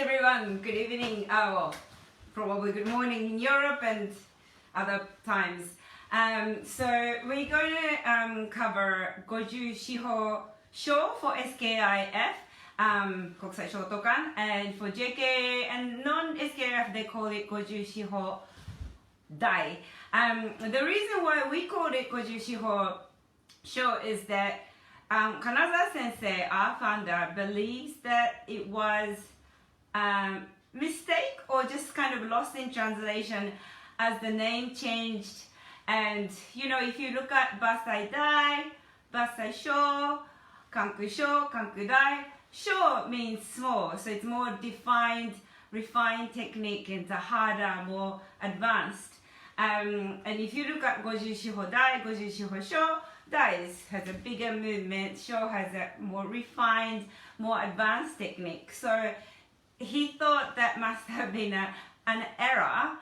everyone, good evening, well, probably good morning in Europe and other times. So we're going to cover 50司法書 for SKIF, 国際ショート館, and for JK and non-SKIF they call it 50司法題. The reason why we called it 50司法書 is that Kanazawa Sensei, our founder, believes that it was mistake or just kind of lost in translation as the name changed. And you know, if you look at Basai Dai, Basai Sho, Kanku Sho, Kanku Dai, Sho means small, so it's more defined, refined technique, and it's a harder, more advanced. And if you look at 50司法題, 50司法書, Dai has a bigger movement, Sho has a more refined, more advanced technique. So he thought that must have been an error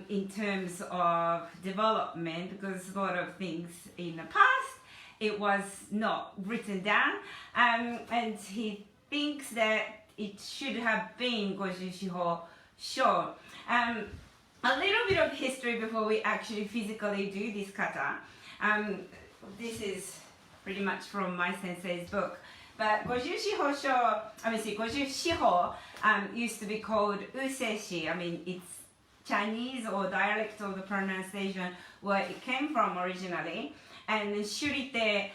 in terms of development, because a lot of things in the past it was not written down, and he thinks that it should have been 50司法書. A little bit of history before we actually physically do this kata. This is pretty much from my sensei's book. But 50司法書, 50司法 used to be called Useishi. I mean, it's Chinese or dialect of the pronunciation where it came from originally. And Shurite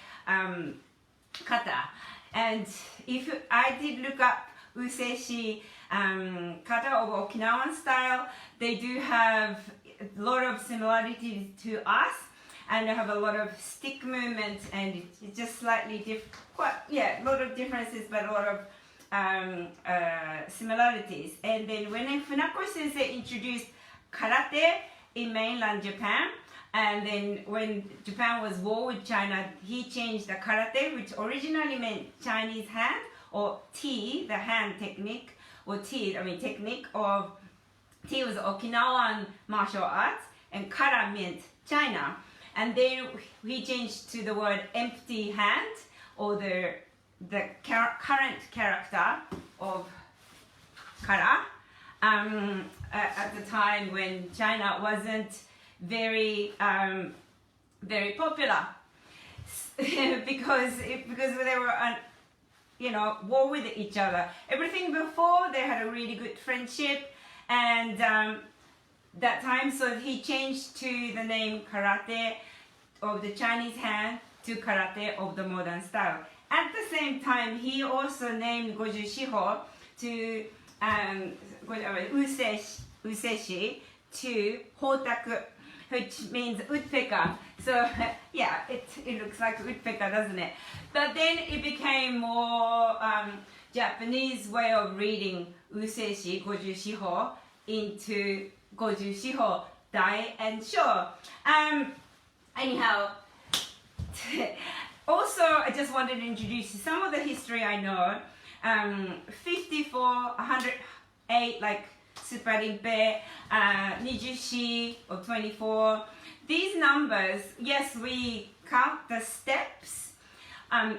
kata. And if I did look up Useishi kata of Okinawan style, they do have a lot of similarities to us, and they have a lot of stick movements, and it's just slightly different. A lot of differences, but a lot of similarities. And then when Funako Sensei introduced karate in mainland Japan, and then when Japan was war with China, he changed the karate, which originally meant Chinese hand, or T, the hand technique, or technique of T was Okinawan martial arts, and kara meant China. And then he changed to the word empty hand, or the current character of kara, at the time when China wasn't very popular, because they were war with each other. Everything before, they had a really good friendship, and that time, so he changed to the name karate of the Chinese hand to karate of the modern style. At the same time, he also named 50司法 to Useishi to Hotaku, which means woodpecker. So yeah, it looks like woodpecker, doesn't it? But then it became more Japanese way of reading Useishi 50司法 into 50司法題 and Sho. Anyhow, also I just wanted to introduce some of the history I know. 54, 108, like Super Rinpe, 24 or 24. These numbers, yes, we count the steps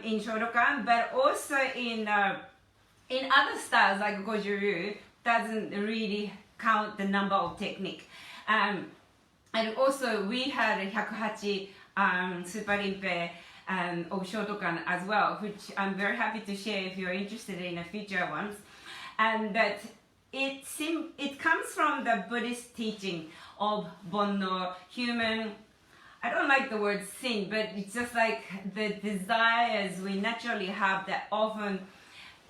in Shodokan, but also in other styles like Goju-ryu doesn't really count the number of technique. And also we had 108 Super Rinpe of Shotokan as well, which I'm very happy to share if you're interested in the future ones. And that it comes from the Buddhist teaching of Bonno, human, I don't like the word sin, but it's just like the desires we naturally have that often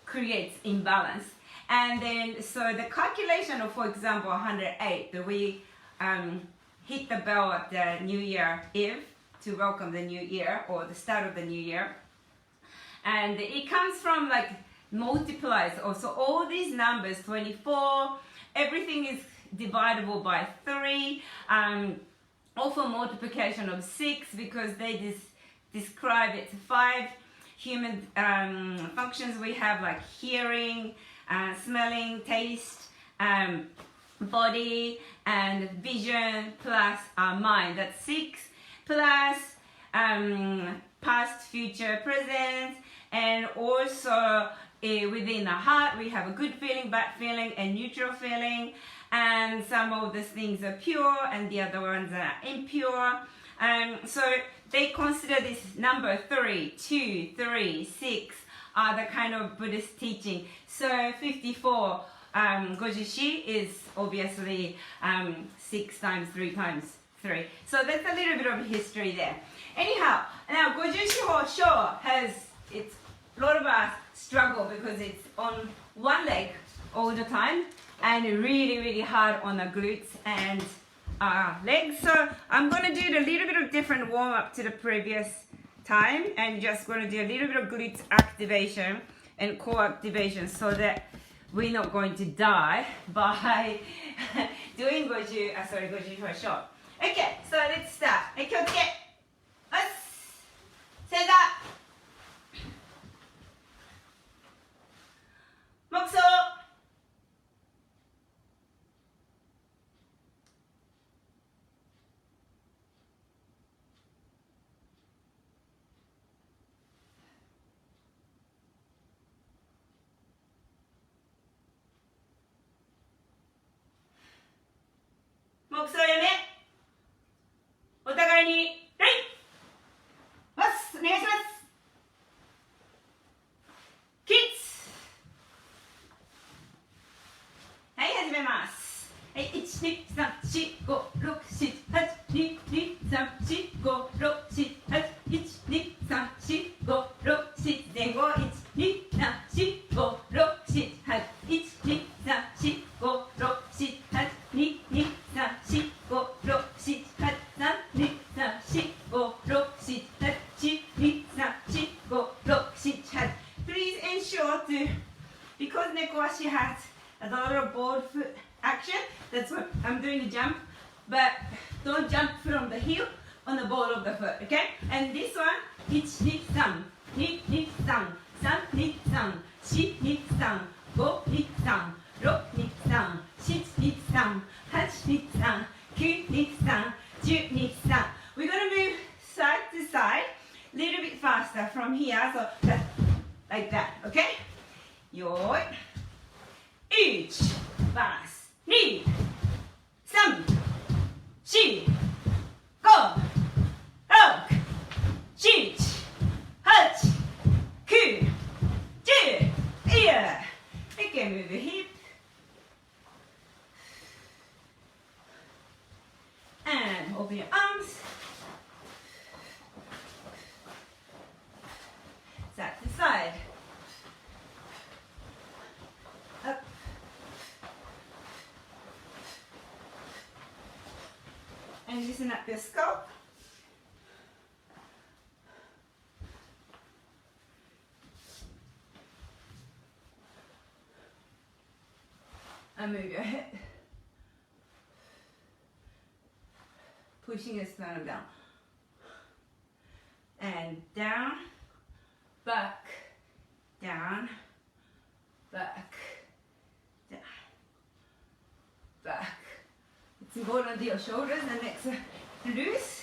creates imbalance. And then, so the calculation of, for example, 108, that we hit the bell at the New Year Eve to welcome the new year, or the start of the new year. And it comes from like multiplies. So all these numbers, 24, everything is dividable by 3. Also multiplication of 6, because they describe it 5 human functions we have, like hearing, smelling, taste, body, and vision, plus our mind. That's 6, plus past, future, present, and also within the heart, we have a good feeling, bad feeling, and neutral feeling. And some of these things are pure and the other ones are impure. So they consider this number 3, 2, 3, 6 are the kind of Buddhist teaching. So 54, Gojishi is obviously 6 times 3 times 3. So that's a little bit of history there. Anyhow, now Gojushi Sho has, it's a lot of us struggle because it's on one leg all the time and really hard on the glutes and legs. So I'm going to do a little bit of different warm up to the previous time and just going to do a little bit of glutes activation and core activation so that we're not going to die by doing Goju Sho. Okay, so let's start. 気をつけ。正座。黙想。黙想やめ。お互いに礼。お願いします。キッズ。はい、始めます。はい、1、2、3、4、5、6、7、8、2、2、3、4、5、6、7、8、1、2、3、4、5、6、7、前後、1、2、3、4、5、6、7、8、1、2、3、4、5、6、7、8、2、2、3、4、5、6、7、8、3、2、3、4、5、6、7、8、1、2、3、4、5、6、7、8。Please ensure to, because Nekoashi has a lot of board foot action, that's what I'm doing the jump, but don't jump from the heel on the ball of the foot, okay? And this one, 1, 2, 3, 2, 2, 3, 3, 2, 3, 4, 2, 3, 5, 2, 3, 6, 2, 3, 7, 2, 3, 8, 2, 3, 9, 2, 3, 10, 2, 3. We're going to move side to side, a little bit faster from here, so that's like that, okay? よーい。1、バランス。2、3、4、5、6、7、8、9、10。Yeah. Okay, move the hip. And open your arms. Side to side. Up. And loosen up your scalp. And move your head. Pushing your sternum down. And down, back, down, back, down, back. It's important to your shoulders and next loose.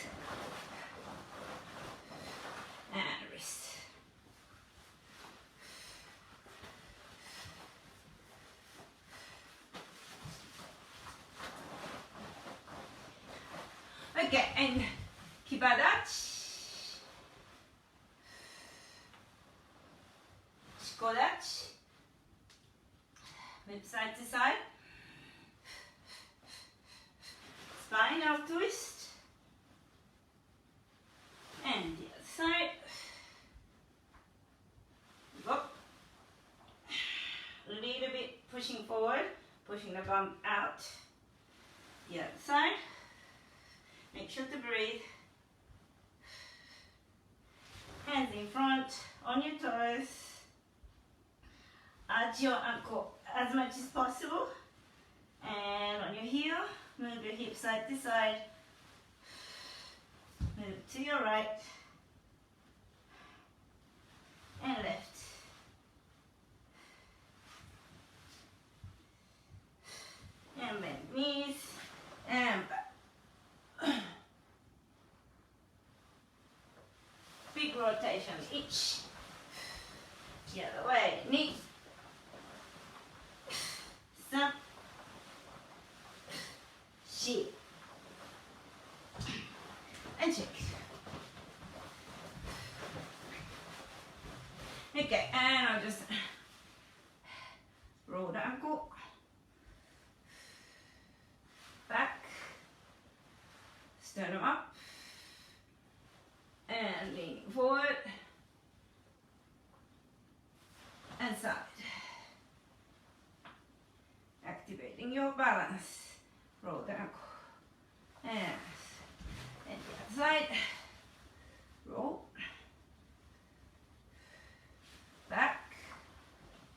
And wrist. Okay, and Kibadachi, Shikodachi, move side to side, spinal twist, and the other side, go, a little bit pushing forward, pushing the bum out, the other side. Make sure to breathe. Hands in front, on your toes. Arch your ankle as much as possible. And on your heel, move your hip side to side. Move to your right and left. And bend knees and back. Big rotation each. The other way. Knee Okay, and I'll just roll the ankle back, sternum up, and leaning forward and side. Activating your balance. Roll the ankle and the other side. Roll back.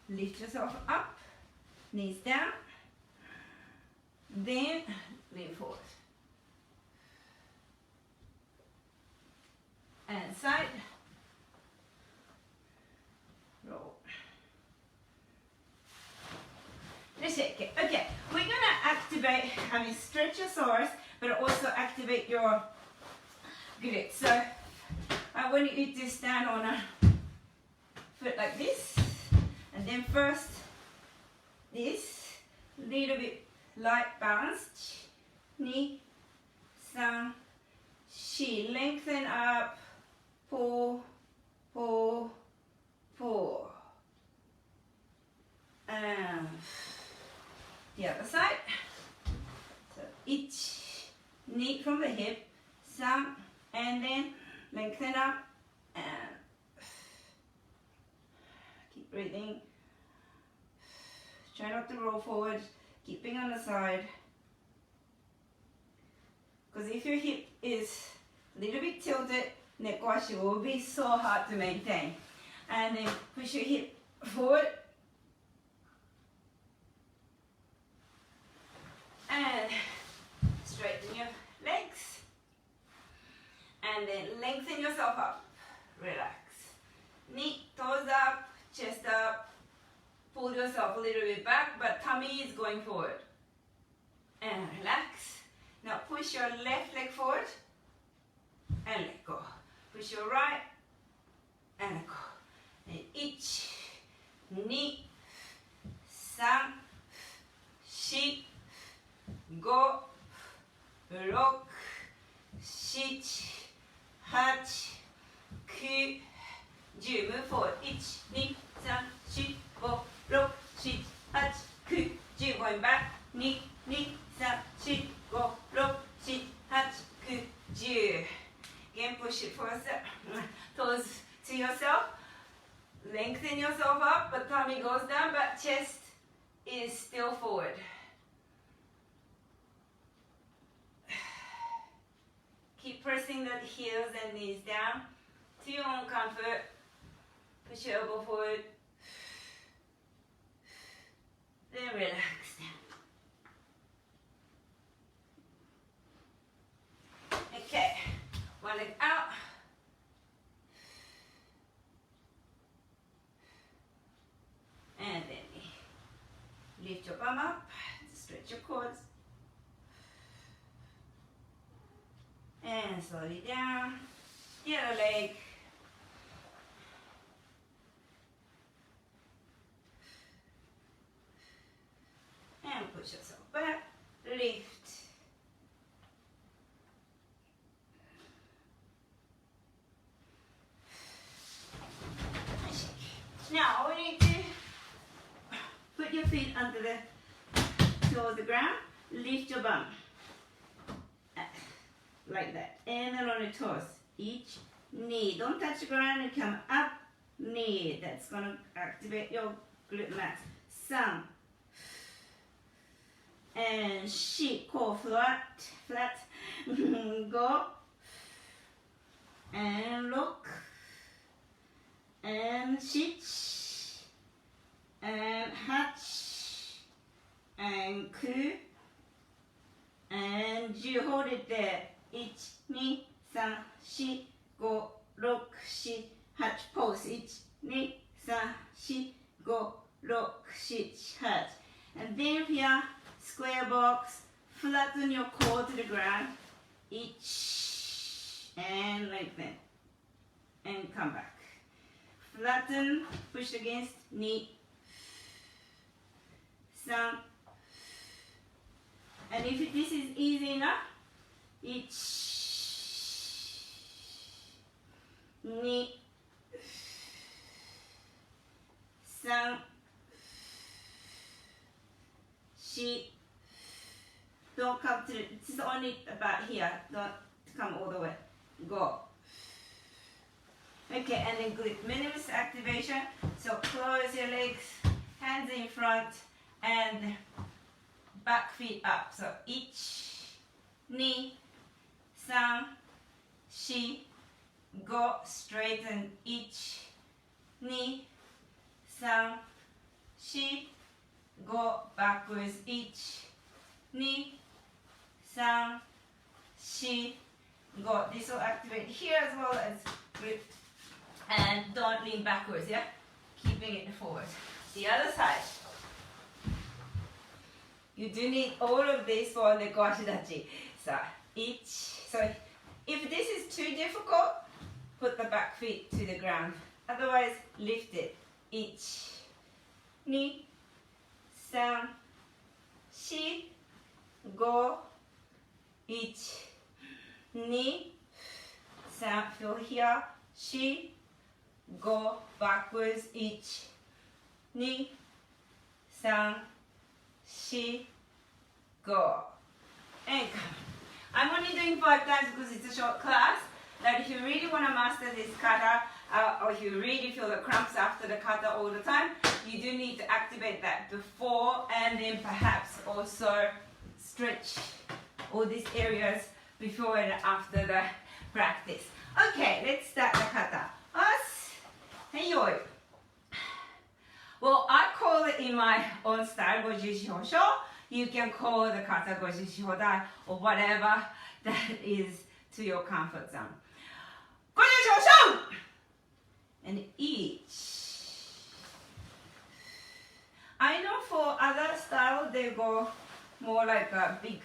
Lift yourself up. Knees down. Then lean forward. And side. Roll. Just shake it. Okay, we're gonna activate, stretch your psoas, but also activate your glutes. So I want you to stand on a foot like this, and then first this, little bit light balance. Ni, san, shi. Lengthen up. Pull, pull, pull. And the other side. So each knee from the hip, some, and then lengthen up and keep breathing. Try not to roll forward, keeping on the side. Because if your hip is a little bit tilted, nekwashi will be so hard to maintain. And then push your hip forward. And straighten your legs. And then lengthen yourself up. Relax. Knee, toes up, chest up. Pull yourself a little bit back, but tummy is going forward. And relax. Now push your left leg forward and let go. Push your right and let go. And each, ni, san, shi, go, roku, shichi, hachi, ku, 10. Move forward. 1, 2, 3, 4, 5, 6, 7, 8, 9, 10. Going back. 2, 2, 3, 4, 5, 6, 7, 8, 9, 10. Again, push it for a step. Toes to yourself. Lengthen yourself up, but tummy goes down, but chest is still forward. Keep pressing the heels and knees down to your own comfort. Push your elbow forward. Then relax down. Okay, one leg out. And then lift your bum up, stretch your quads. And slowly down. The other leg. And push yourself back. Lift. And shake. Now we need to put your feet under towards the ground. Lift your bum. Like that. And then on your toes. Each knee. Don't touch the ground and come up. Knee. That's going to activate your glute max. Some. And shi. Core flat. Flat. Go. And look. And shich. And hatch. And ku. And you hold it there. 1, 2, 3, 4, 5, 6, 7, 8 pose. 1, 2, 3, 4, 5, 6, 7, 8. And then here, square box, flatten your core to the ground. Each and lengthen. And come back. Flatten, push against knee. 3. And if this is easy enough, 1, 2, 3 4 don't come to it's only about here, don't come all the way, go. Okay, and then glute minimus activation, so close your legs, hands in front and back feet up, so 1 2 3 4 go, straighten 1 2 3 4 go, backwards 1 2 3 4 go. This will activate here as well as grip, and don't lean backwards, yeah, keeping it forward. The other side, you do need all of this for the goashidachi. So if this is too difficult, put the back feet to the ground, otherwise lift it. 1 2 3 4 5 1 2 3 feel here, 4 go, backwards 1 2 3 4 go, and come. I'm only doing 5 times because it's a short class, but if you really want to master this kata, or if you really feel the cramps after the kata all the time, you do need to activate that before, and then perhaps also stretch all these areas before and after the practice. Okay, let's start the kata. Hey-yo. Well, I call it in my own style, goju shihosho. You can call the kata goju shihodai or whatever that is to your comfort zone. Goju shihosho! And each. I know for other styles they go more like a big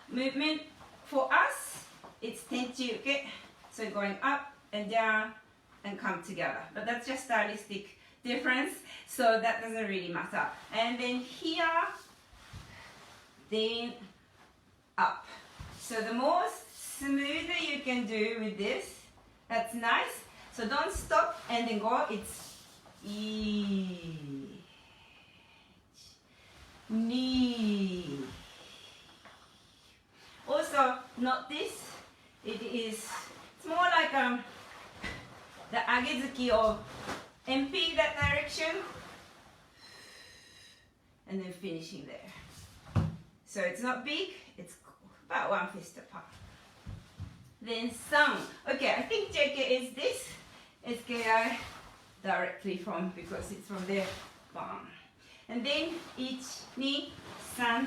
movement. For us, it's tenchi-uke, so going up and down and come together. But that's just stylistic difference, so that doesn't really matter. And then here, then up. So the more smoother you can do with this, that's nice. So don't stop and then go. It's each, knee. Also, not this. It's more like the agezuki of MP, that direction, and then finishing there. So it's not big, it's about 1 fist apart. Then some. Okay, I think JK is this. SKI directly from, because it's from there. Bam. And then 1, 2, 3, 4.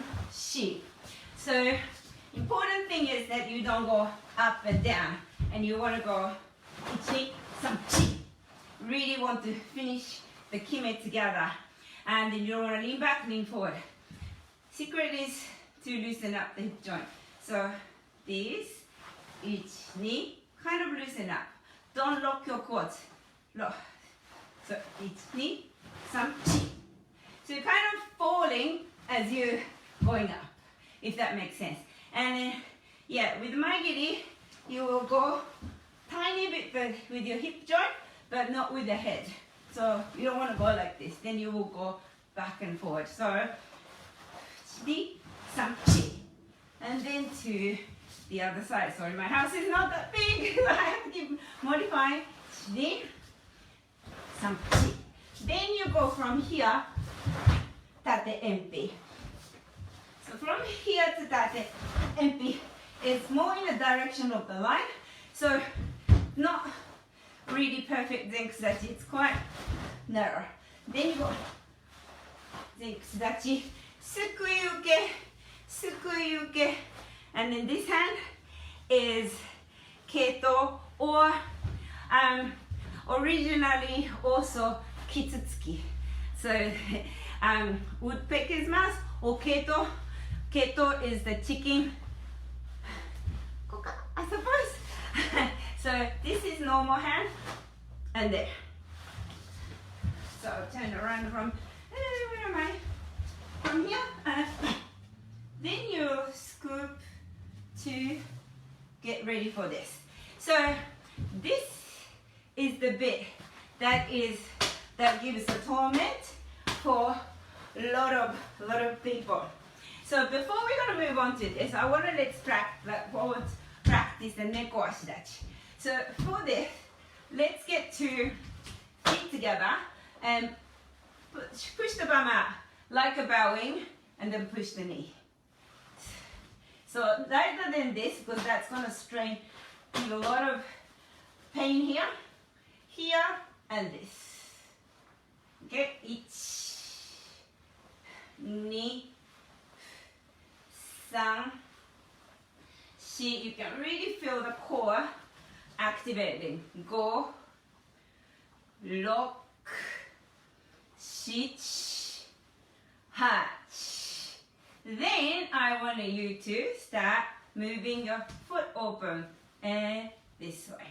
So important thing is that you don't go up and down, and you want to go 1, 2, 3, 4. Really want to finish the kime together, and then you don't want to lean back, lean forward. Secret is to loosen up the hip joint. So this 1, 2, kind of loosen up. Don't lock your quads. Lock. So 1, 2, 3, 4. So you're kind of falling as you're going up, if that makes sense. And then, yeah, with Maigiri, you will go tiny bit with your hip joint, but not with the head. So you don't want to go like this. Then you will go back and forward. So 1, 2, 3, 4. And then to the other side. Sorry, my house is not that big, so I have to keep modifying. 1, 2, 3, 4. Then you go from here, tate empi. So from here to tate empi, it's more in the direction of the line. So not really perfect zenkudachi, it's quite narrow. Then you go zenkudachi, sukuyuke, sukuyuke, and then this hand is keto, or originally also kitsutsuki. So woodpecker's mask or keto. Keto is the chicken, I suppose. So this is normal hand, and there. So turn around from, where am I? From here. Then you scoop to get ready for this. So this is the bit that is that gives a torment for a lot of people. So before we're going to move on to this, I want to practice the neko ashidachi. So for this, let's get to feet together and push the bum out like a bowing, and then push the knee. So rather than this, because that's going to strain, give a lot of pain here, and this. Okay, 1, 2, 3, 4. You can really feel the core activating. 5, 6, 7, 8. Then I want you to start moving your foot open and this way.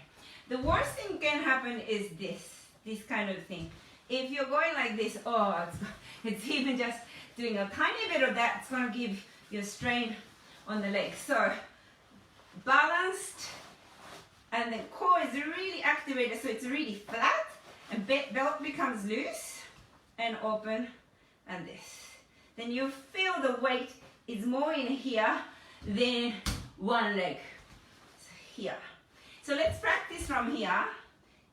The worst thing can happen is this kind of thing. If you're going like this, it's even just doing a tiny bit of that, it's going to give you a strain on the legs. So balanced, and the core is really activated, so it's really flat, and belt becomes loose and open, and this. Then you feel the weight is more in here than one leg. So here. So let's practice from here.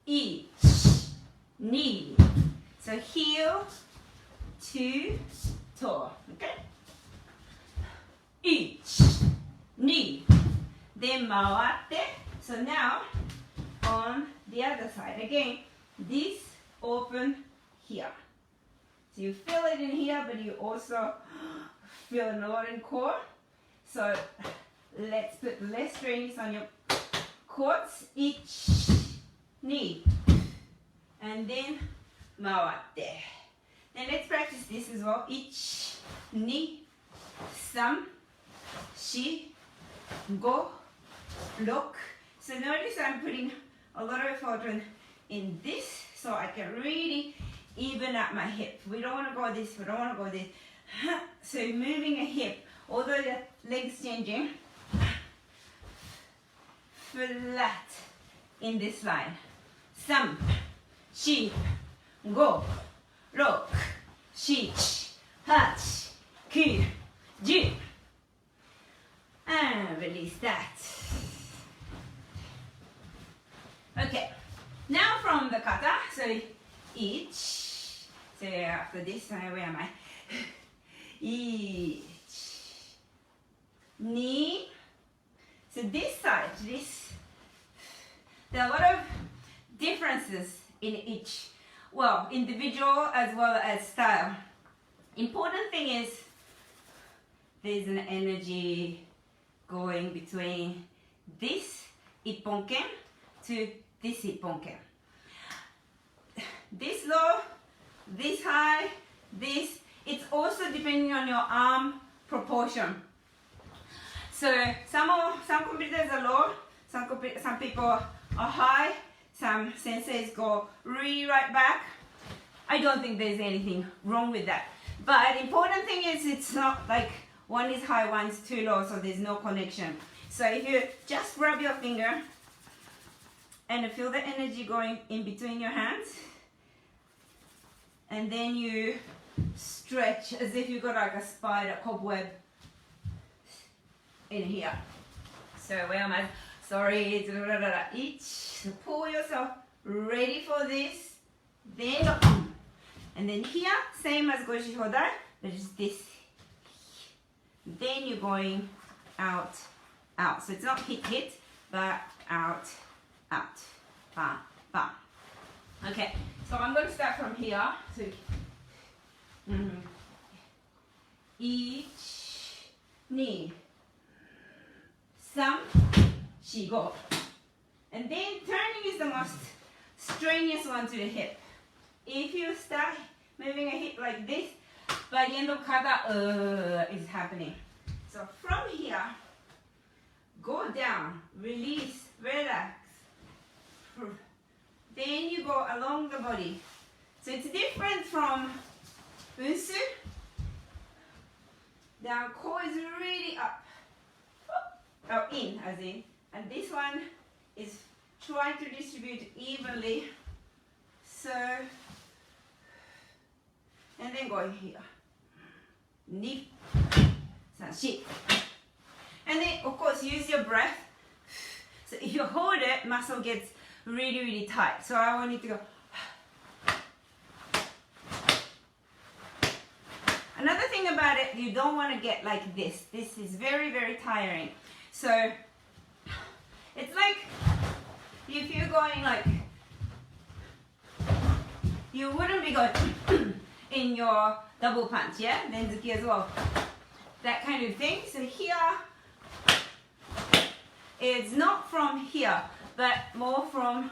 1, 2. So heel to toe. Okay? 1, 2. Then 回って. So now on the other side. Again, this open here. So you feel it in here, but you also feel a lot in core. So let's put less strains on your quads. 1, 2. And then 回って. Then let's practice this as well. 1, 2, 3, 4, 5, 6. So notice I'm putting a lot of effort in this, so I can really even up my hip. We don't want to go this, we don't want to go this. So moving a hip, although the legs changing, flat in this line. 3, 4, 5, 6, 7, 8, 9, 10. And release that. Okay, now from the kata, so 1. So after this, where am I? 1, 2. So this side, there are a lot of differences in each, well, individual as well as style. Important thing is there's an energy going between this ipponken to this ipponken. This low, this high, this. It's also depending on your arm proportion. So some competitors are low, some people are high, some senseis go really right back. I don't think there's anything wrong with that. But important thing is it's not like one is high, one's too low, so there's no connection. So if you just grab your finger and feel the energy going in between your hands, and then you stretch as if you've got like a spider cobweb in here. So where am I? Sorry. 1. So pull yourself ready for this. Then and then here, same as Goshi Hodai, but it's this. Then you're going out, out. So it's not hit, but out, out. Bam, bam. Okay, so I'm going to start from here. So, 1, 2, 3, 4, 5. And then turning is the most strenuous one to the hip. If you start moving a hip like this, by the end of kata, is happening. So from here, go down, release, relax. Then you go along the body. So it's different from unsu. The core is really up, or in, as in. And this one is trying to distribute evenly. So then go here. 2, 3, 4. And then, of course, use your breath. So if you hold it, muscle gets really, really tight. So I want you to go. Another thing about it, you don't want to get like this. This is very, very tiring. So it's like if you're going like, you wouldn't be going in your double punch, yeah? Renzuki as well. That kind of thing. So here, it's not from here, but more from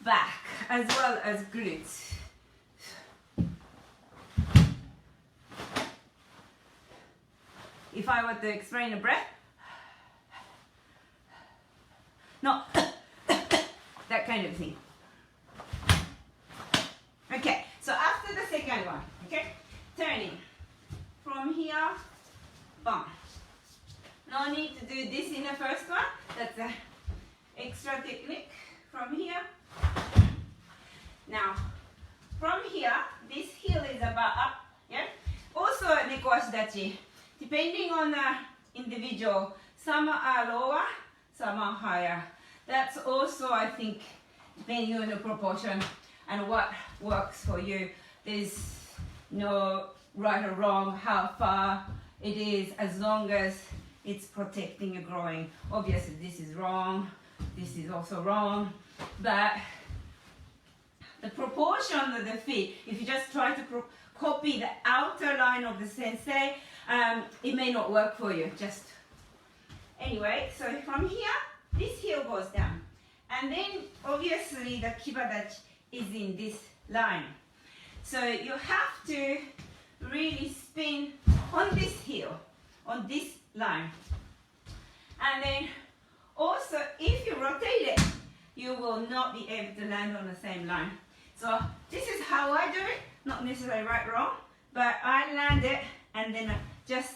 back as well as glutes. If I were to explain the breath, no, that kind of thing. Okay, so after the second one, okay, turning from here, bum. No need to do this in the first one. That's an extra technique from here. Now, from here, this heel is about up, yeah? Also, neko ashidachi. Depending on the individual, some are lower, some are higher. That's also, I think, depending on the proportion and what works for you. There's no right or wrong how far it is, as long as it's protecting and growing. Obviously, this is wrong. This is also wrong. But the proportion of the feet, if you just try to copy the outer line of the sensei, it may not work for you. Just anyway, so from here, this heel goes down. And then obviously the kibadachi is in this line. So you have to really spin on this heel, on this line. And then also, if you rotate it, you will not be able to land on the same line. So this is how I do it, not necessarily right or wrong, but I land it and then just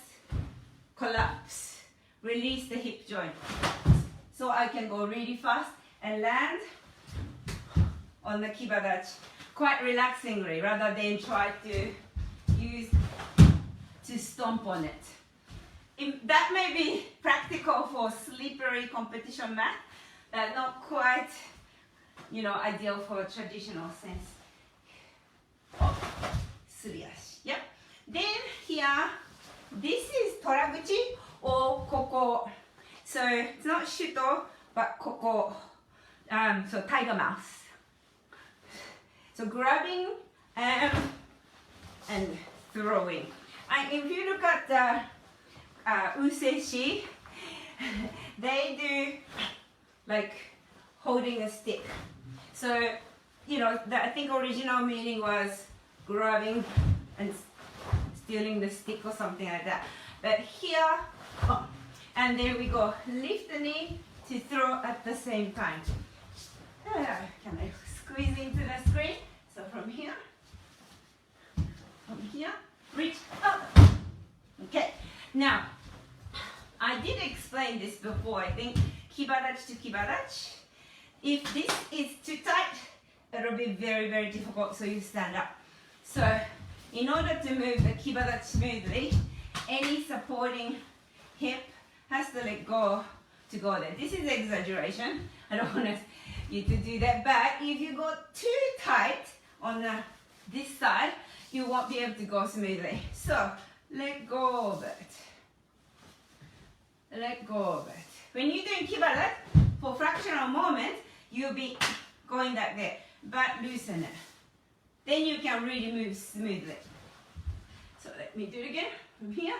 collapse, release the hip joint. So I can go really fast and land on the kibadachi quite relaxingly rather than try to use to stomp on it. That may be practical for slippery competition mat, but not quite, ideal for traditional sense. Oh, suriashi. Yep. Then here, this is toraguchi or koko. So it's not shuto, but koko. So tiger mouth. So grabbing and throwing. And if you look at the useshi, they do like holding a stick. So, I think original meaning was grabbing and stealing the stick or something like that. But here, and there we go. Lift the knee to throw at the same time. Can I squeeze into the screen? So from here, reach up. Okay. Now, I did explain this before. I think kibadachi to kibadachi. If this is too tight, it'll be very, very difficult. So you stand up. So in order to move the kibadachi smoothly, any supporting hip has to let go to go there. This is exaggeration. I don't want you to do that. But if you go too tight on this side, you won't be able to go smoothly. So let go of it. Let go of it. When you're doing kibadachi, for fractional moment, you'll be going like that. But loosen it. Then you can really move smoothly. So let me do it again from here.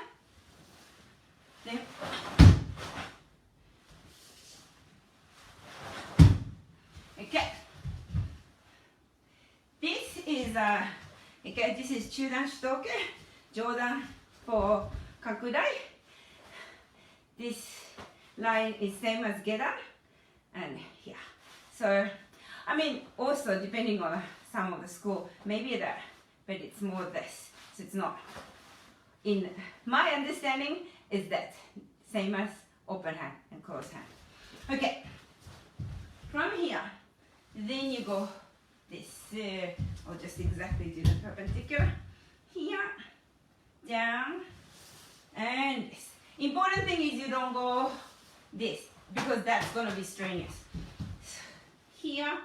Then okay. This is this is chudan shutoku, jodan for kakudai. This line is same as gedan and here. So also depending on some of the school, maybe that, but it's more this. So it's not. In my understanding is that same as open hand and closed hand. Okay. From here, then you go this, or just exactly do the perpendicular here, down, and this. Important thing is you don't go this, because that's going to be strenuous. Here,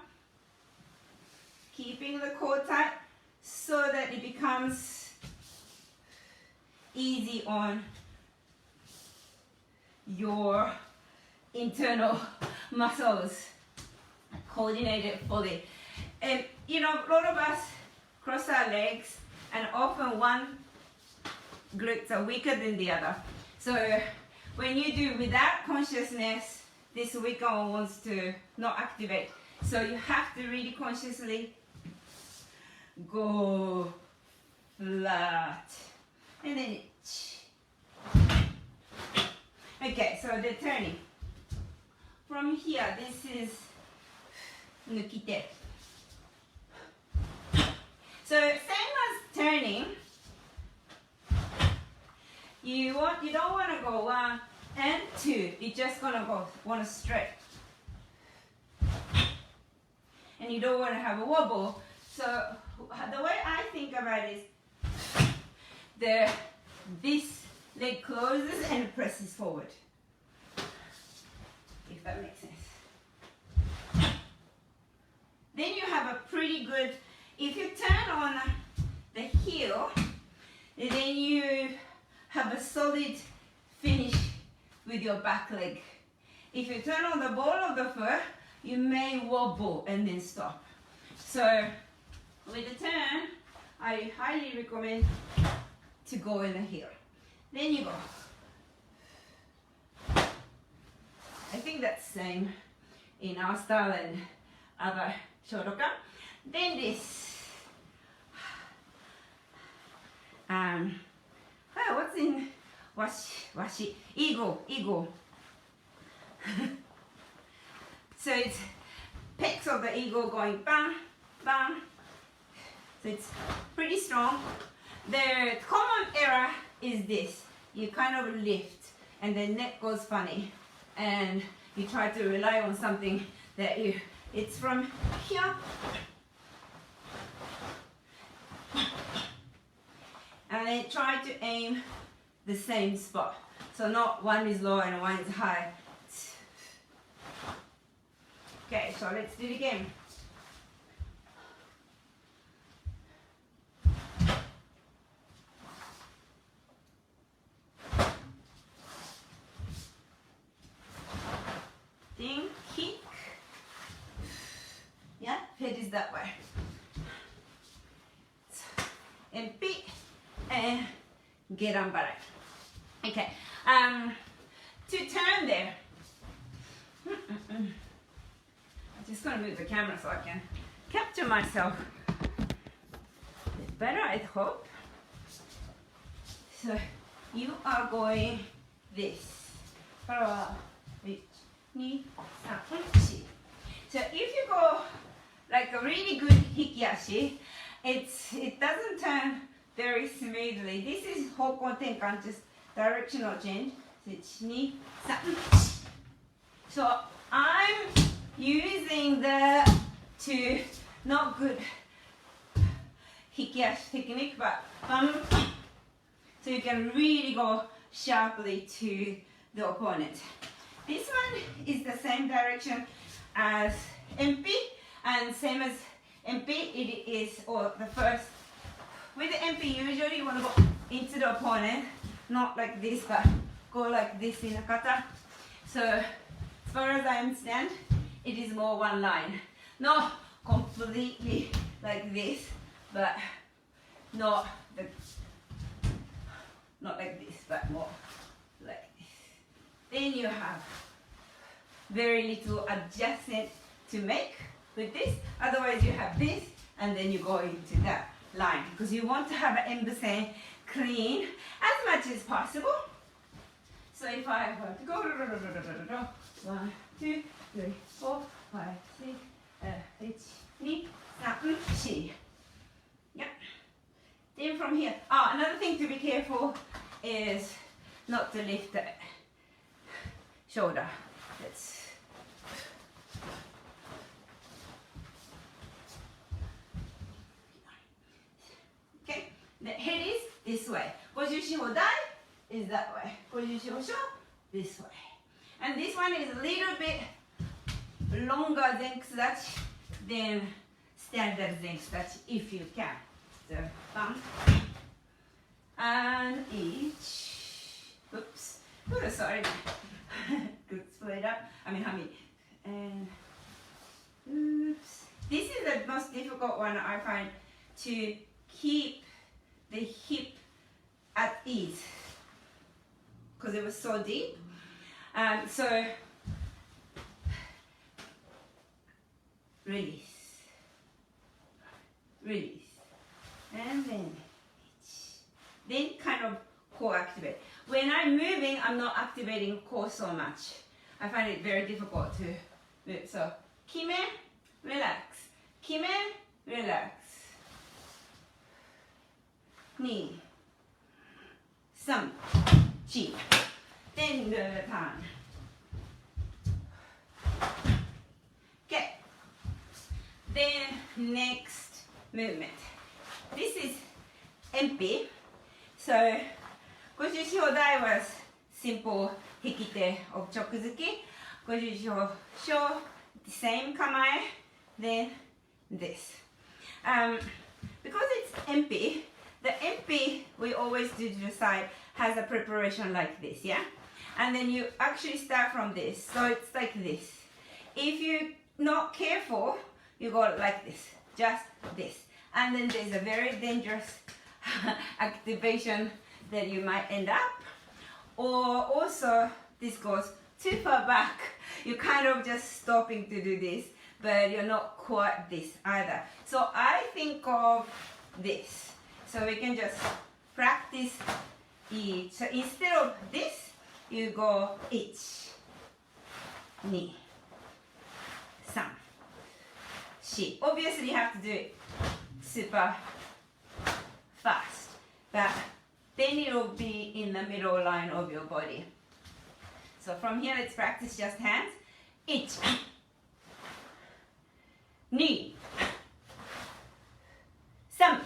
keeping the core tight so that it becomes easy on your internal muscles, coordinated fully. And you know, a lot of us cross our legs, and often one glutes are weaker than the other. So when you do without consciousness, this weaker one wants to not activate. So you have to really consciously go flat. And then okay, so the turning. From here, this is nukite. So same as turning, you don't want to go 1 and 2. You're just gonna go one straight, and you don't want to have a wobble. So the way I think about it is this leg closes and presses forward. If that makes sense. Then you have a pretty good. If you turn on the heel, then you have a solid finish with your back leg. If you turn on the ball of the foot, you may wobble and then stop. So with the turn, I highly recommend to go in the heel. Then you go. I think that's same in our style and other shotokan. Then this. What's in washi? Ego. So it's pecs of the ego going bang, bang. So it's pretty strong. The common error is this. You kind of lift and the neck goes funny. And you try to rely on something that it's from here. And then try to aim the same spot. So not one is low and one is high. Okay, so let's do it again. Then kick. Yeah, head is that way. And beat. And get on back. Okay, to turn there, I'm just gonna move the camera so I can capture myself better, I hope. So you are going this. So if you go like a really good hikiashi, it doesn't turn very smoothly. This is hokon tenkan, just directional change. So I'm using the two not good hikiashi technique, but so you can really go sharply to the opponent. This one is the same direction as MP, and same as MP, it is the first. With the MP, usually you want to go into the opponent, not like this, but go like this in a kata. So, as far as I understand, it is more one line. Not completely like this, but not like this, but more like this. Then you have very little adjustment to make with this. Otherwise, you have this, and then you go into that line, because you want to have an embassy clean as much as possible. So if I were to go 1, 2, 3, 4, 5, 6, 1, 2, 3, 4. Yeah. Then from here, another thing to be careful is not to lift the shoulder. Okay, the head this way. 54歩台 is that way. 54歩 this way. And this one is a little bit longer zenkusudachi than standard zenkusudachi if you can. So, bump. And each. Oops. Oh, sorry. Good split up. I mean, and oops. This is the most difficult one I find, to keep the hip at ease because it was so deep. So release, and then kind of core activate. When I'm moving, I'm not activating core so much. I find it very difficult to move. So, kime, relax. Kime, relax. Ni, sam, chi. Then the turn. Okay. Then next movement. This is empty. So, 54歩台 was simple hikite of chokuzuki. 54歩 show the same kamae, then this. Because it's empty, the empty we always do to the side has a preparation like this, yeah? And then you actually start from this, so it's like this. If you're not careful, you go like this, just this. And then there's a very dangerous activation that you might end up. Or also, this goes too far back. You're kind of just stopping to do this, but you're not quite this either. So I think of this. So we can just practice each. So instead of this, you go 1, 2, 3, 4. Obviously you have to do it super fast, but then it will be in the middle line of your body. So from here, let's practice just hands. 1, 2, 3, 4,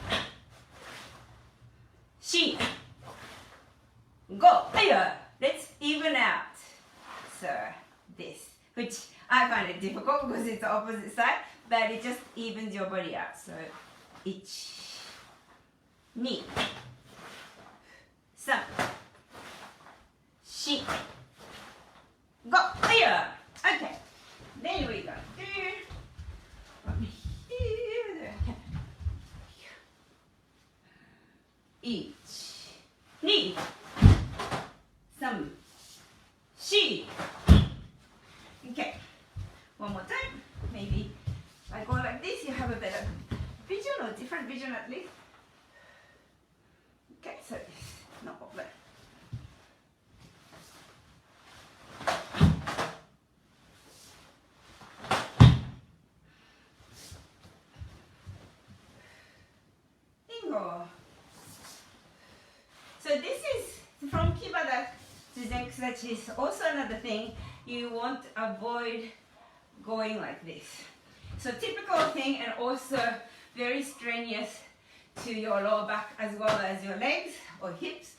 go. Let's even out. So this, which I find it difficult because it's the opposite side, but it just evens your body out. So 1, 2, 3, 4, go. Okay. Then we go from here. 1, 2, 3, 4. Okay. One more time. Maybe if I go like this, you have a better vision or different vision at least. Okay, so this, no problem. Bingo. So this is from Kibada to Zenkusudachi is also another thing. You want to avoid going like this. So typical thing, and also very strenuous to your lower back as well as your legs or hips.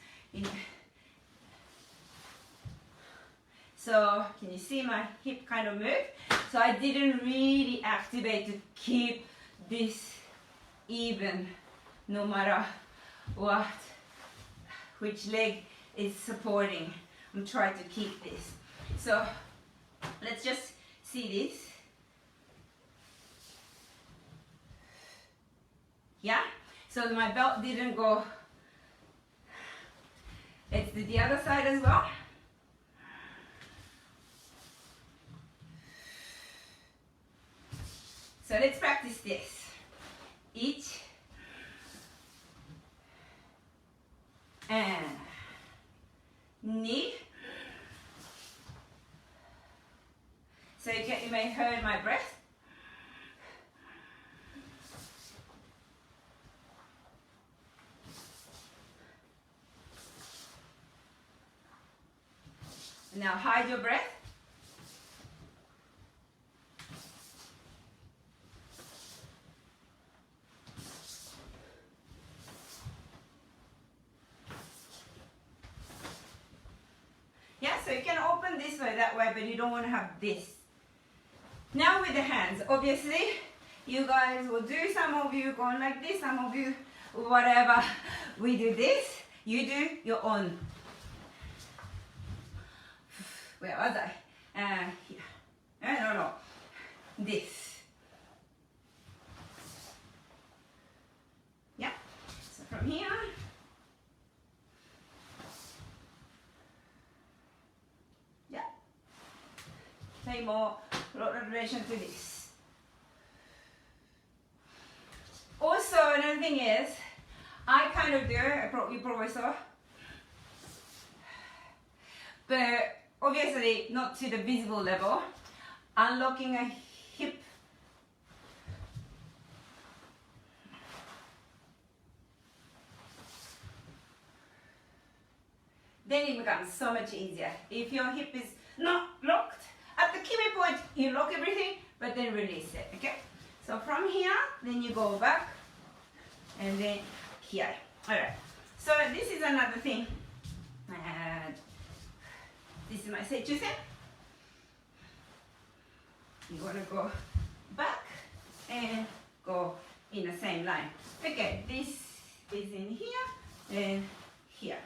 So can you see my hip kind of move? So I didn't really activate to keep this even no matter what, which leg is supporting. I'm trying to keep this. So let's just see this. Yeah? So my belt didn't go. Let's do the other side as well. So let's practice this. 1 and 2. So you may hear my breath. Now hide your breath. way, that way, but you don't want to have this. Now with the hands, obviously, you guys will do, some of you going like this, some of you, whatever. We do this, you do your own. Where was I? Here. No. This. Yeah. So from here. Yeah. Pay more relation to this. Also, another thing is, I kind of do, you probably saw, but obviously not to the visible level. Unlocking a hip. Then it becomes so much easier. If your hip is not locked, at the kime point, you lock everything, but then release it, okay? So from here, then you go back, and then here. All right, so this is another thing. And this is my seichusen. You want to go back and go in the same line. Okay, this is in here and here.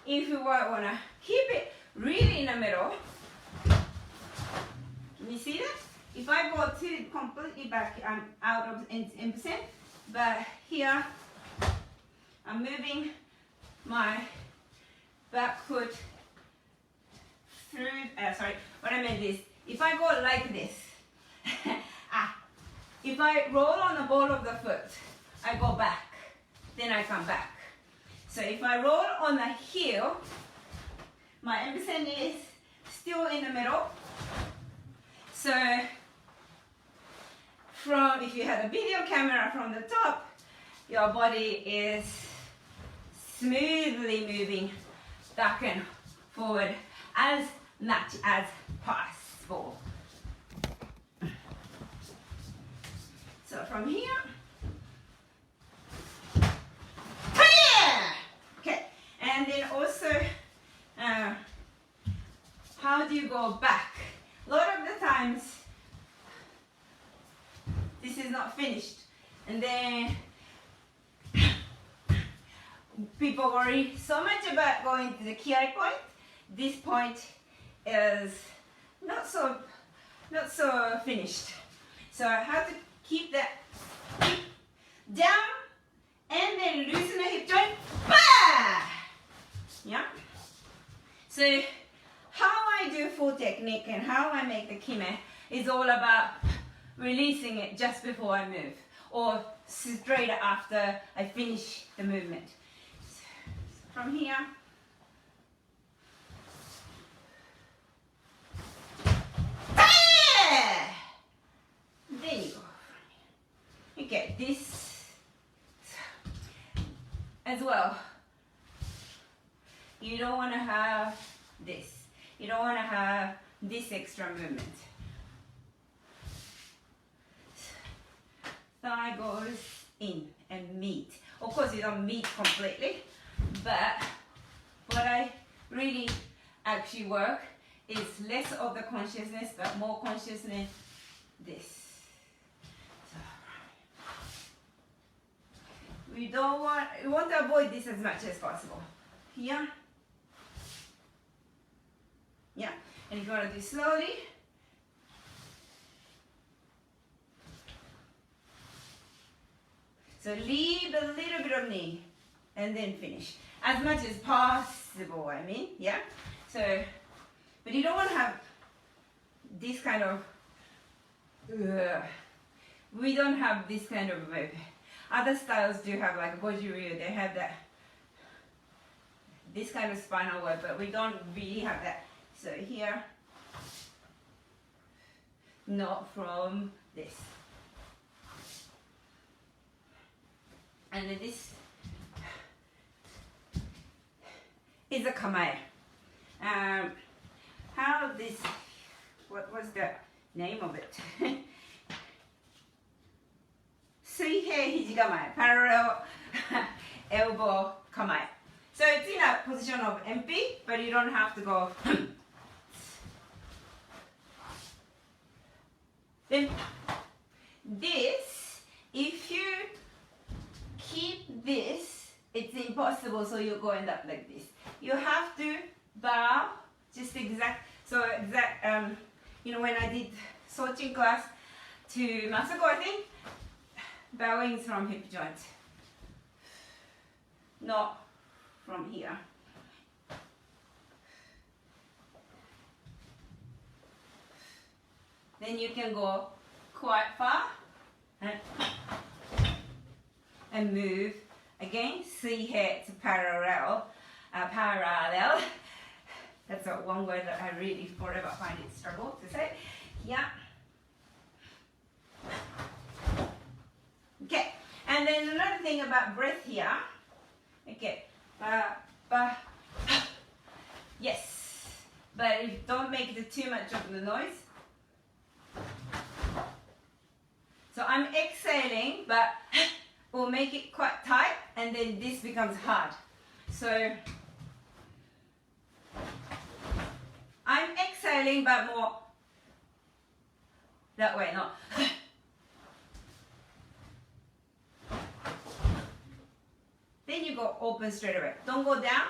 If you want to keep it really in the middle, can you see that? If I go to completely back, I'm out of 10%, but here I'm moving my back foot through, what I meant is, if I go like this, if I roll on the ball of the foot, I go back, then I come back. So if I roll on the heel, my emphasis is still in the middle. So if you had a video camera from the top, your body is smoothly moving back and forward as much as possible. So from here, okay, and then also, how do you go back? A lot of the times, this is not finished, and then people worry so much about going to the kiai point. This point is not so finished. So I have to keep that hip down and then loosen the hip joint. Bah! Yeah. So how I do full technique and how I make the kime is all about releasing it just before I move or straight after I finish the movement. So from here. There you go. Okay, this as well. You don't want to have this. You don't want to have this extra movement. Thigh goes in and meet. Of course, you don't meet completely, but what I really actually work is less of the consciousness, but more consciousness this. We want to avoid this as much as possible. Here. Yeah. And you're going to do slowly. So leave a little bit of knee and then finish. As much as possible, I mean. Yeah. So, but you don't want to have this kind of, we don't have this kind of movement. Other styles do have, like Goju-ryu, they have that, this kind of spinal work, but we don't really have that. So here, not from this. And then this is a kamae. How this, what was the name of it? Suihei hijikamae, parallel elbow kamae. So it's in a position of MP, but you don't have to go Then this, if you keep this, it's impossible, so you go end up like this. You have to bow, just exact, so exact, when I did Sochin class to Natsuko, I think, bowing is from hip joint, not from here. Then you can go quite far and move again. See here it's parallel. That's one word that I really forever find it struggle to say. Yeah. Okay. And then another thing about breath here. Okay. Yes. But don't make too much of the noise. So I'm exhaling, but we'll make it quite tight, and then this becomes hard. So I'm exhaling, but more that way, no. Then you go open straight away. Don't go down.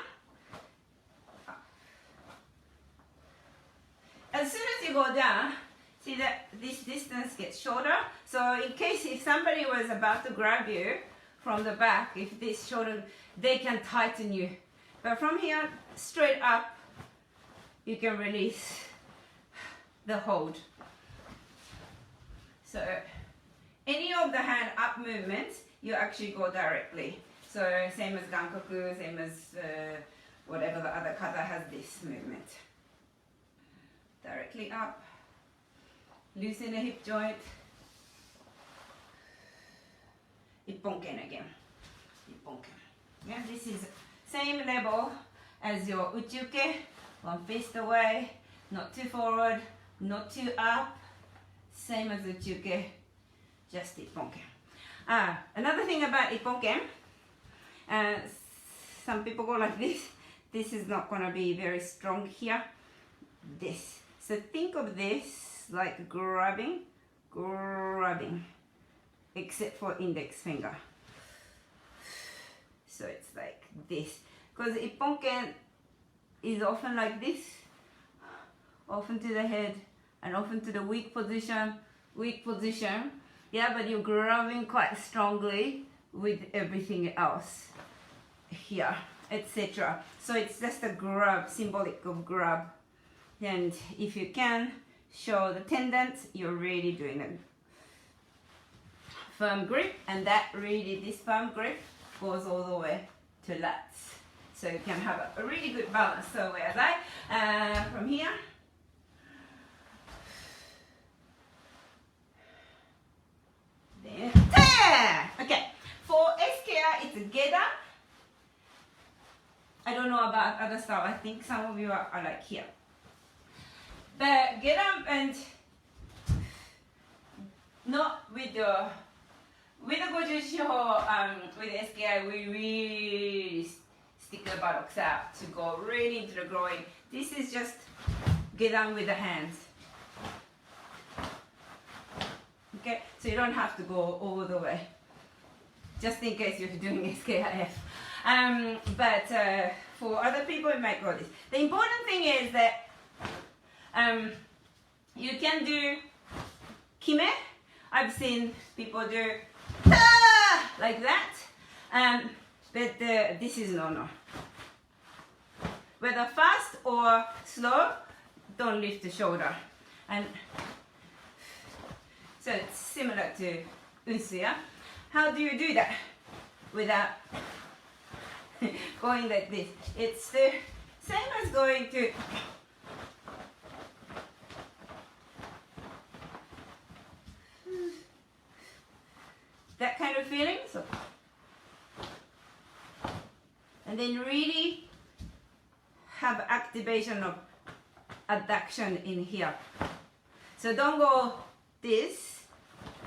As soon as you go down, see that this distance gets shorter. So in case if somebody was about to grab you from the back, if this shorter, they can tighten you. But from here, straight up, you can release the hold. So any of the hand up movements, you actually go directly. So same as Gankoku, same as whatever the other kata has this movement. Directly up. Loosen the hip joint. Ipponken again. Ipponken. Yeah, this is same level as your uchiuke. One fist away, not too forward, not too up. Same as uchiuke, just ipponken. Another thing about ipponken, some people go like this. This is not going to be very strong here. This. So think of this like grabbing, except for index finger. So it's like this. Because ipponken is often like this, often to the head and often to the weak position. Yeah, but you're grabbing quite strongly with everything else here, etc. So it's just a grab, symbolic of grab. And if you can show the tendons, you're really doing a firm grip, and that really, this firm grip goes all the way to lats. So you can have a really good balance. So whereas from here, then, okay. For SKI, it's a geda. I don't know about other style. I think some of you are like here. But get up and not with the Gojusho, with the SKI, we really stick the buttocks out to go really into the groin. This is just get down with the hands. Okay, so you don't have to go all the way, just in case you're doing SKIF. But for other people, it might go this. The important thing is that you can do kime. I've seen people do like that, but this is no. Whether fast or slow, don't lift the shoulder. And so it's similar to Usuya. How do you do that without going like this? It's the same as going to that kind of feeling. So, and then really have activation of adduction in here. So don't go this.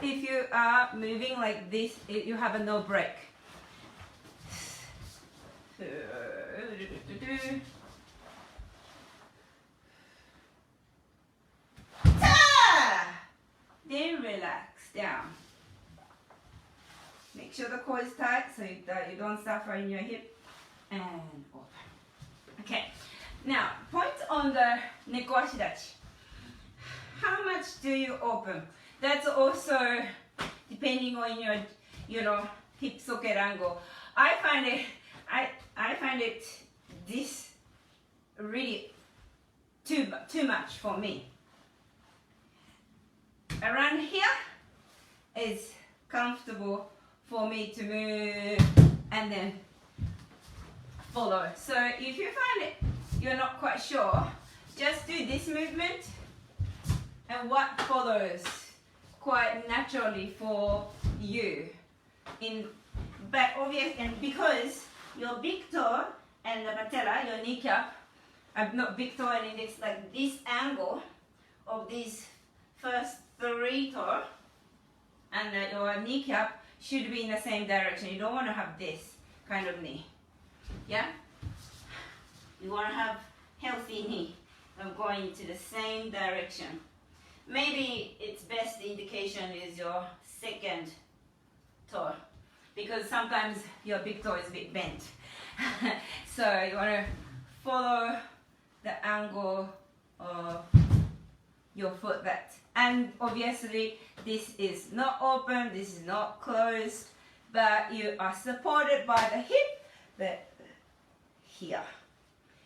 If you are moving like this, you have a no break. Then sure the core is tight so that you don't suffer in your hip. And open. Okay. Now, point on the neko ashidachi. How much do you open? That's also depending on your, hip socket angle. I find it this really too much for me. Around here is comfortable for me to move and then follow. So if you find it you're not quite sure, just do this movement and what follows quite naturally for you. But obviously, and because your big toe and the patella, your kneecap, not big toe and index, like this angle of these first 3 toe and your kneecap should be in the same direction. You don't want to have this kind of knee. Yeah? You want to have healthy knee and going into the same direction. Maybe its best indication is your second toe, because sometimes your big toe is a bit bent. So you want to follow the angle of your foot that. And obviously this is not open, this is not closed, but you are supported by the hip, but here.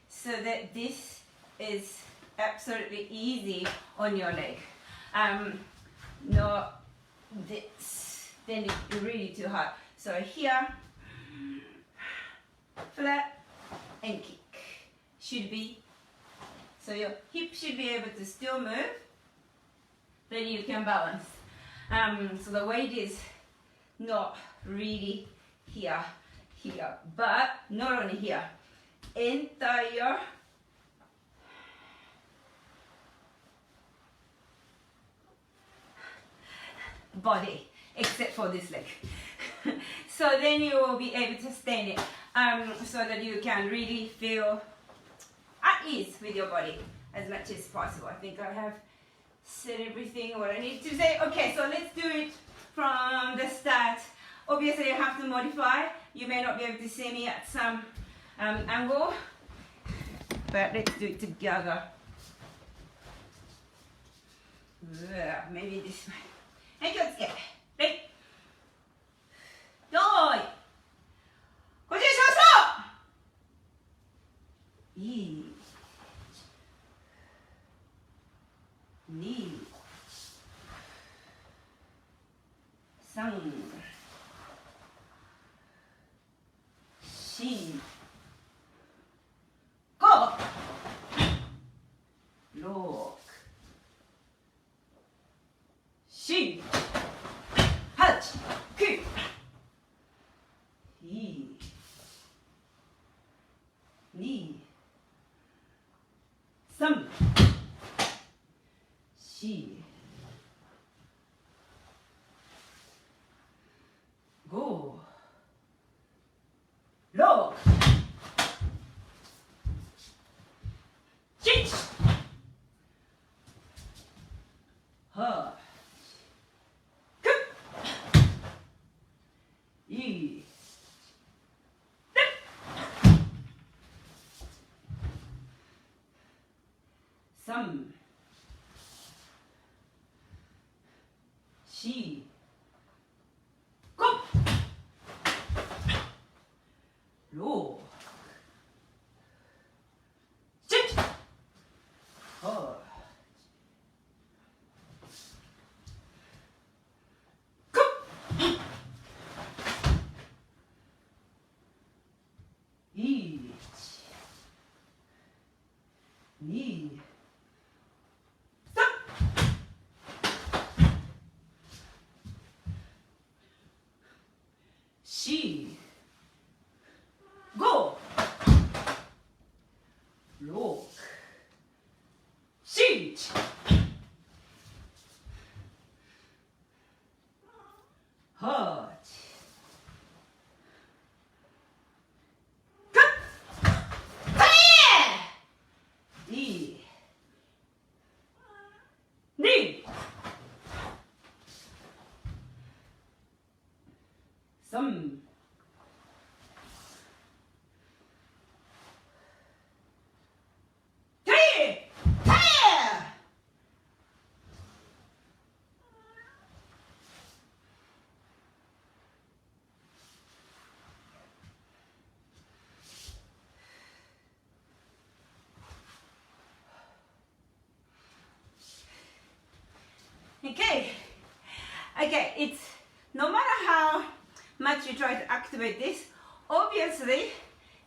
So that this is absolutely easy on your leg. Not this, then it's really too hard. So here, flat and kick should be, so your hip should be able to still move, then you can balance. So the weight is not really here, but not only here, entire body except for this leg. So then you will be able to stand it so that you can really feel at ease with your body as much as possible. I think I have said everything what I need to say. Okay, so let's do it from the start. Obviously you have to modify. You may not be able to see me at some angle, but let's do it together. Maybe this way. Hey, let's get ready. 用意ご注意しましょう。1、2、3、4、5、6、7、8、9、1、2、3、4、5、6、7、8、いい3、4、5、6、7、8、1、2、3、4、5、6、7、8、いい activate this. Obviously,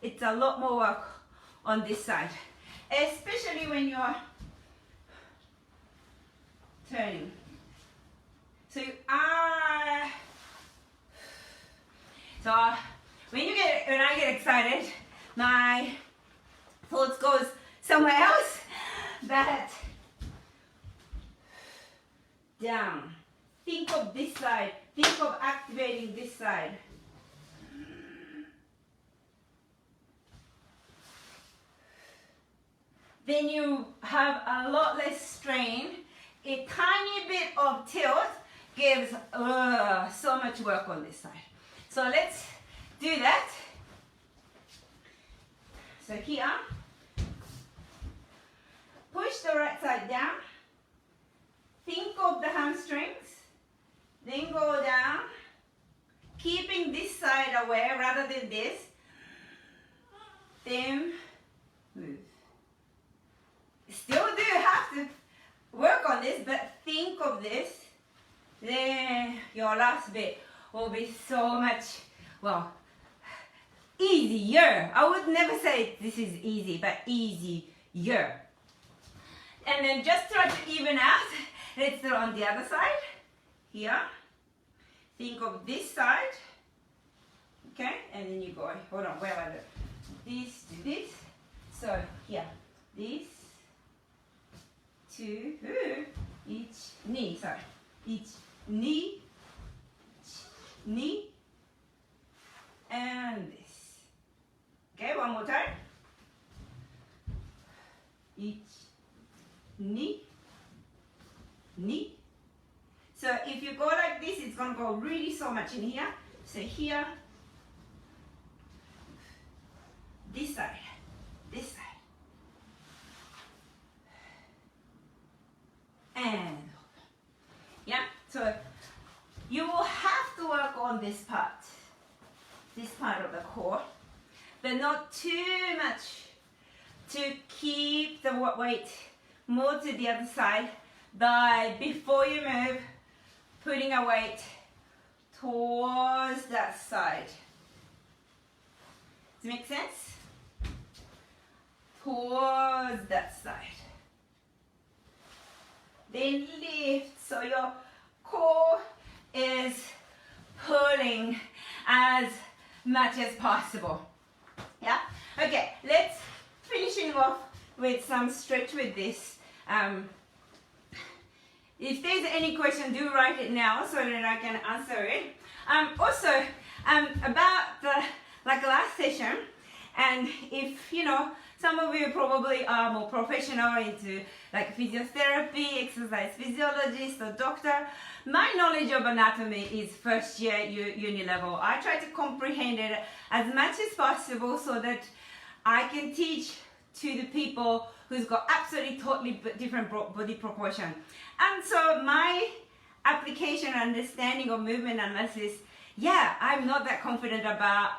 it's a lot more work on this side, especially when you're turning. So when I get excited, my thoughts goes somewhere else. But down. Think of this side. Think of activating this side. Then you have a lot less strain. A tiny bit of tilt gives so much work on this side. So let's do that. So here, push the right side down. Think of the hamstrings. Then go down, keeping this side away rather than this. Then move. Still do have to work on this, but think of this. Then your last bit will be so much, well, easier. I would never say this is easy, but easier. And then just try to even out. Let's do it on the other side. Here. Think of this side. Okay, and then you go, hold on, where was it? This to this. So here, this to each knee, sorry. Each knee, and this. Okay, one more time. Each knee. So if you go like this, it's going to go really so much in here. So here, this side, and yeah. So you will have to work on this part of the core, but not too much to keep the weight more to the other side. By before you move, putting a weight towards that side. Does it make sense? Towards that side. Then lift, so your core is pulling as much as possible. Yeah? Okay, let's finishing off with some stretch with this. If there's any question, do write it now so that I can answer it. Also, about the last session, and if you know, some of you probably are more professional into like physiotherapy, exercise physiologist or doctor. My knowledge of anatomy is first year uni level. I try to comprehend it as much as possible so that I can teach to the people who's got absolutely totally different body proportion. And so my application and understanding of movement analysis, yeah, I'm not that confident about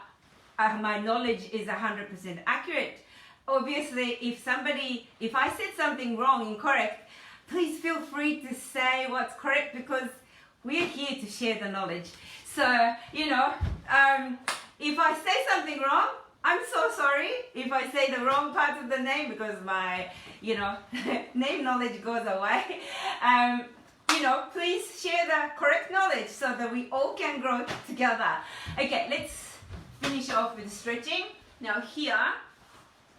my knowledge is 100% accurate. Obviously, if I said something wrong, incorrect, please feel free to say what's correct because we're here to share the knowledge. So, you know, if I say something wrong, I'm so sorry if I say the wrong part of the name because my, you know, name knowledge goes away. You know, please share the correct knowledge so that we all can grow together. Okay, let's finish off with stretching. Now here,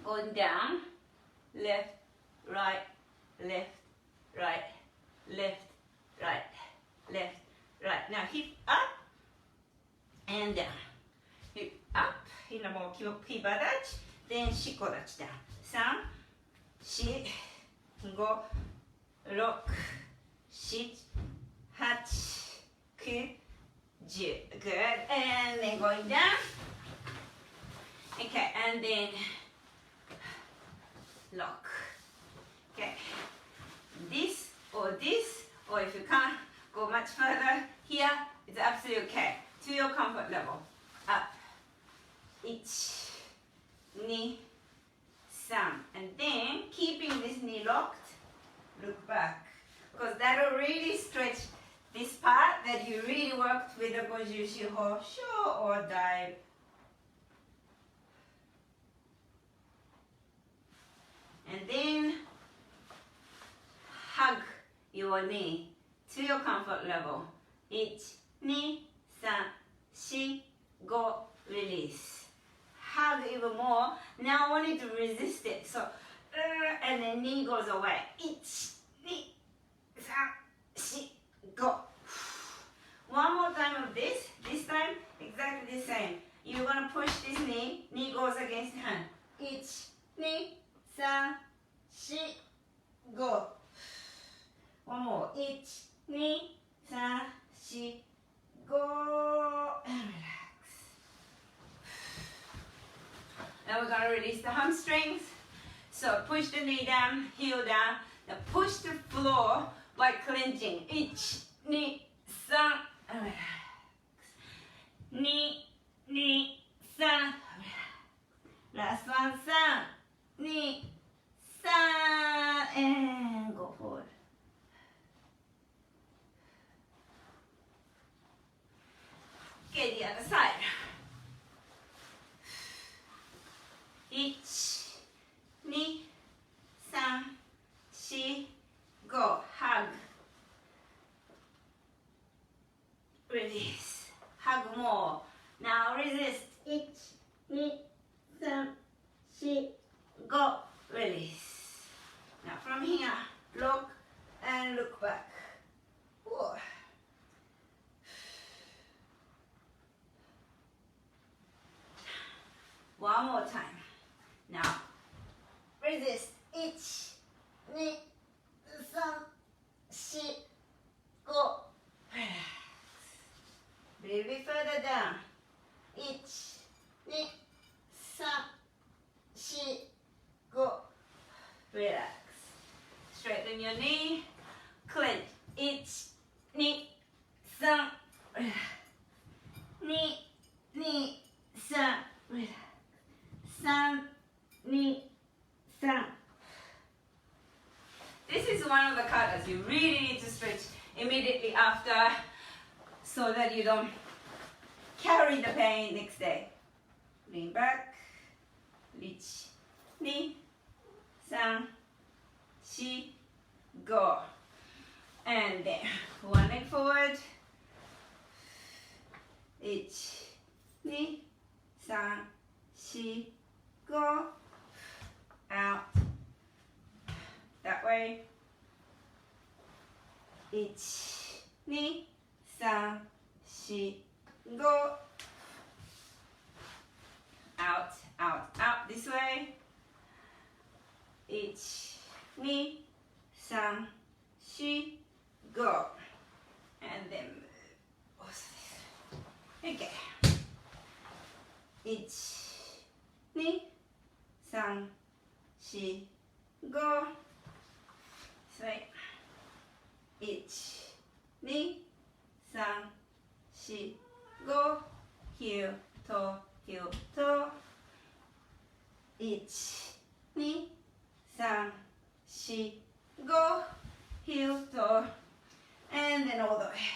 going down, left, right, left, right, left, right, left, right. Now hip up and down. Hip up. 今もうヒバ立ち、then シコ立ちだ。3、4、5、6、7、8、9、10. Good. And then going down. Okay, and then lock. Okay. This, or if you can't go much further, here it's absolutely okay. To your comfort level. Up. 1, 2, 3. And then keeping this knee locked, look back. Because that will really stretch this part that you really worked with the Goju Shiho Sho or dive. And then hug your knee to your comfort level. 1, 2, 3, 4, 5, release. Hug even more. Now I want you to resist it. So, and then knee goes away. 1, 2, 3, 4, 5. One more time of this. This time, exactly the same. You're going to push this knee. Knee goes against the hand. 1, 2, 3, 4, 5. One more. 1, 2, 3, 4, 5. And relax. Now we're going to release the hamstrings. So push the knee down, heel down. Now push the floor by clenching. 1, 2, 3, and relax. 2, 2, 3, last one, 3, 2, 3, and go forward. Okay, the other side. 1, 2, 3, 4, 5. Hug. Release. Hug more. Now resist. 1, 2, 3, 4, 5. Release. Now from here, look and look back. Whoa. One more time. Now resist. 1, 2, 3, 4, 5. Relax. A little bit further down. 1, 2, 3, 4, 5. Relax. Straighten your knee. Clench. 1, 2, 3. Relax. 1, 2, 3. Relax. 3, 2, 3. This is one of the katas you really need to stretch immediately after so that you don't carry the pain next day. Lean back. 1, 2, 3, 4, 5. And then one leg forward. 1, 2, 3, 4, 5. Out. That way. 1, 2, 3, 4, 5. Out, out, out. This way. 1, 2, 3, 4, 5. And then okay. 1, 2, 3, 4, 5. This way. 1, 2, 3, 4, 5. Heel, toe, heel, toe. 1, 2, 3, 4, 5. Heel, toe. And then all the way.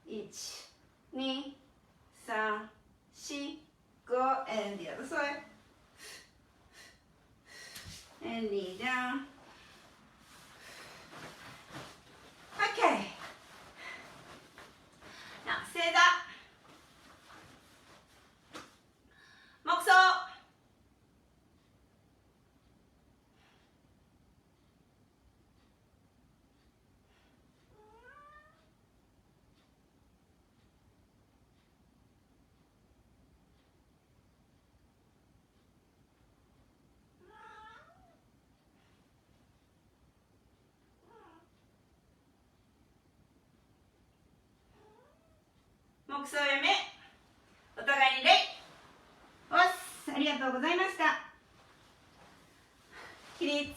1, 2, 3, 4, 5. And the other side. And knee down. Okay. Now, sit up. Mokso.目標やめお互いに礼おっすありがとうございました起立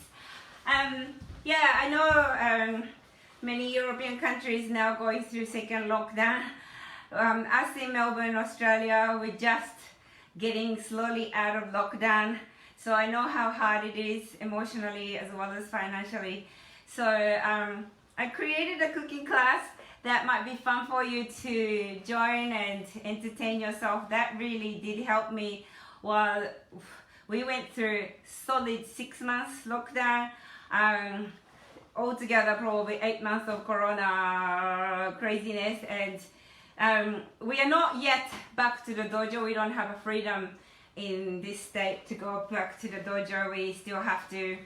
yeah I know many European countries now going through second lockdown us in Melbourne, Australia we're just getting slowly out of lockdown so I know how hard it is emotionally as well as financially so I created a cooking class that might be fun for you to join and entertain yourself. That really did help me while we went through solid 6 months lockdown. Altogether probably 8 months of corona craziness, and we are not yet back to the dojo. We don't have a freedom in this state to go back to the dojo. We still have to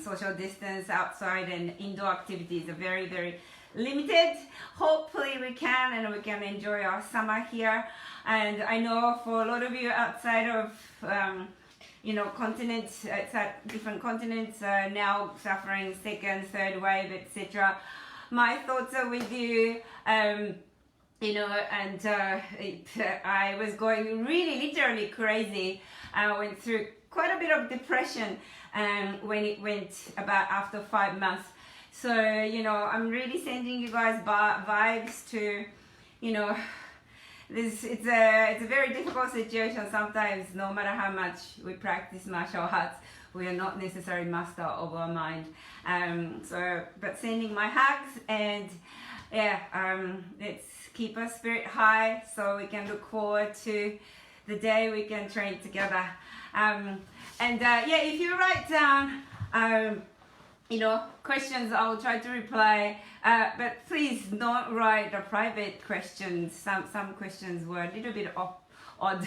social distance outside, and indoor activities are very, very limited. Hopefully we can, and we can enjoy our summer here. And I know for a lot of you outside of continents, outside different continents, are now suffering second, third wave, etc. My thoughts are with you. I was going really literally crazy. I went through quite a bit of depression when it went about after 5 months. So, I'm really sending you guys vibes to, it's a very difficult situation sometimes. No matter how much we practice martial arts, we are not necessarily master of our mind. But sending my hugs, and let's keep our spirit high so we can look forward to the day we can train together. If you write down questions, I'll try to reply, but please don't write the private questions. Some questions were a little bit odd.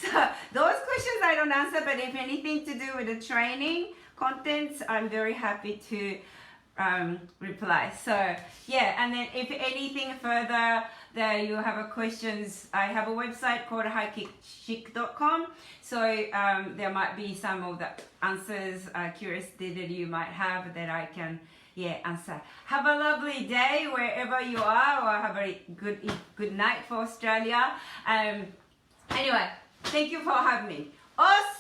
So those questions I don't answer, but if anything to do with the training contents, I'm very happy to reply. So and then if anything further that you have a questions, I have a website called highkickchick.com. So there might be some of the answers, curiosity that you might have that I can answer. Have a lovely day wherever you are, or have a good night for Australia. Anyway, thank you for having me. Awesome.